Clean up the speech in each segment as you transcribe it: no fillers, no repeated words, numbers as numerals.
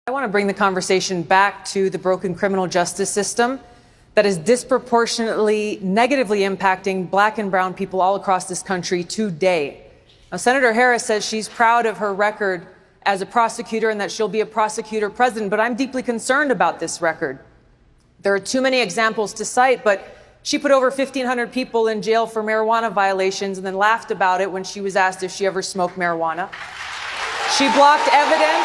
I want to bring the conversation back to the broken criminal justice system that is disproportionately negatively impacting black and brown people all across this country today. Now, Senator Harris says she's proud of her record as a prosecutor and that she'll be a prosecutor president, but I'm deeply concerned about this record. There are too many examples to cite, but she put over 1,500 people in jail for marijuana violations and then laughed about it when she was asked if she ever smoked marijuana. She blocked evidence.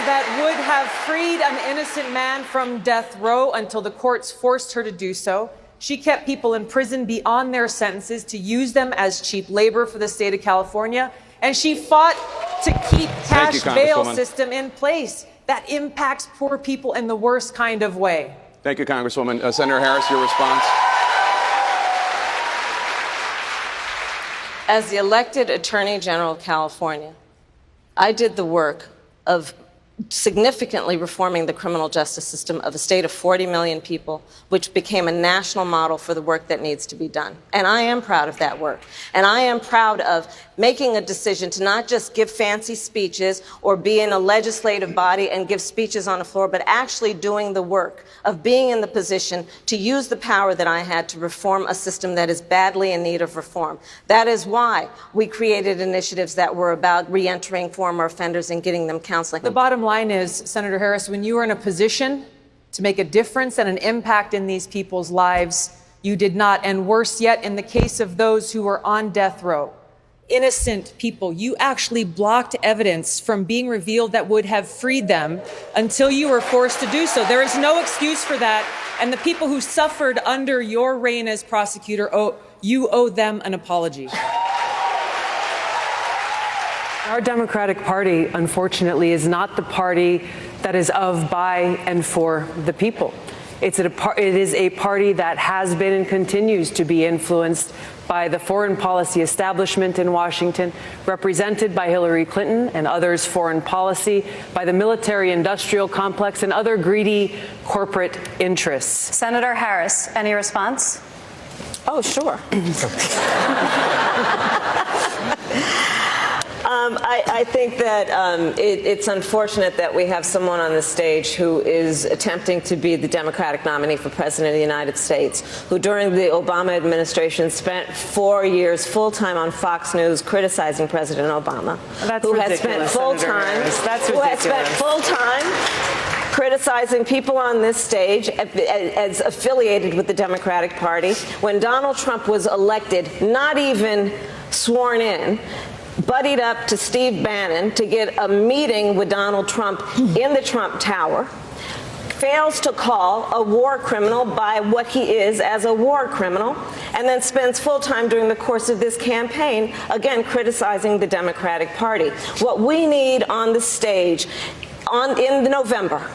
That would have freed an innocent man from death row until the courts forced her to do so. She kept people in prison beyond their sentences to use them as cheap labor for the state of California. And she fought to keep cash bail system in place that impacts poor people in the worst kind of way. Thank you, Congresswoman. Senator Harris, your response. As the elected Attorney General of California, I did the work of significantly reforming the criminal justice system of a state of 40 million people, which became a national model for the work that needs to be done. And I am proud of that work. And I am proud of making a decision to not just give fancy speeches or be in a legislative body and give speeches on the floor, but actually doing the work of being in the position to use the power that I had to reform a system that is badly in need of reform. That is why we created initiatives that were about reentering former offenders and getting them counseling. The bottom line is, Senator Harris, when you were in a position to make a difference and an impact in these people's lives, you did not. And worse yet, in the case of those who were on death row, innocent people, you actually blocked evidence from being revealed that would have freed them until you were forced to do so. There is no excuse for that. And the people who suffered under your reign as prosecutor, you owe them an apology. Our Democratic Party, unfortunately, is not the party that is of, by, and for the people. It is a party that has been and continues to be influenced by the foreign policy establishment in Washington, represented by Hillary Clinton and others' foreign policy, by the military-industrial complex and other greedy corporate interests. Senator Harris, any response? Oh, sure. I think that it's unfortunate that we have someone on the stage who is attempting to be the Democratic nominee for President of the United States, who during the Obama administration spent 4 years full-time on Fox News criticizing President Obama. That's who ridiculous, has spent full-time criticizing people on this stage as affiliated with the Democratic Party. When Donald Trump was elected, not even sworn in, buddied up to Steve Bannon to get a meeting with Donald Trump in the Trump Tower, fails to call a war criminal by what he is as a war criminal, and then spends full time during the course of this campaign, again, criticizing the Democratic Party. What we need on the stage in November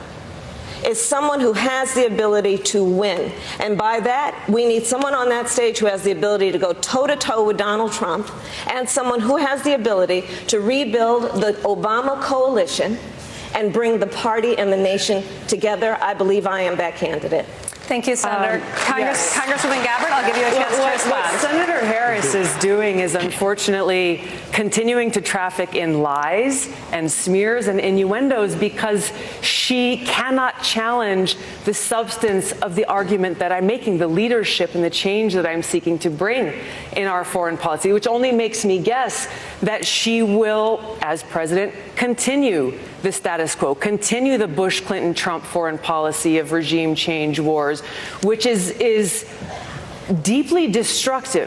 is someone who has the ability to win. And by that, we need someone on that stage who has the ability to go toe-to-toe with Donald Trump, and someone who has the ability to rebuild the Obama coalition and bring the party and the nation together. I believe I am that candidate. Thank you, Senator. Yes. Congresswoman Gabbard, I'll give you a chance to respond. What Senator Harris is doing is unfortunately continuing to traffic in lies and smears and innuendos because she cannot challenge the substance of the argument that I'm making, the leadership and the change that I'm seeking to bring in our foreign policy, which only makes me guess that she will, as president, continue the status quo, continue the Bush-Clinton-Trump foreign policy of regime change wars, which is deeply destructive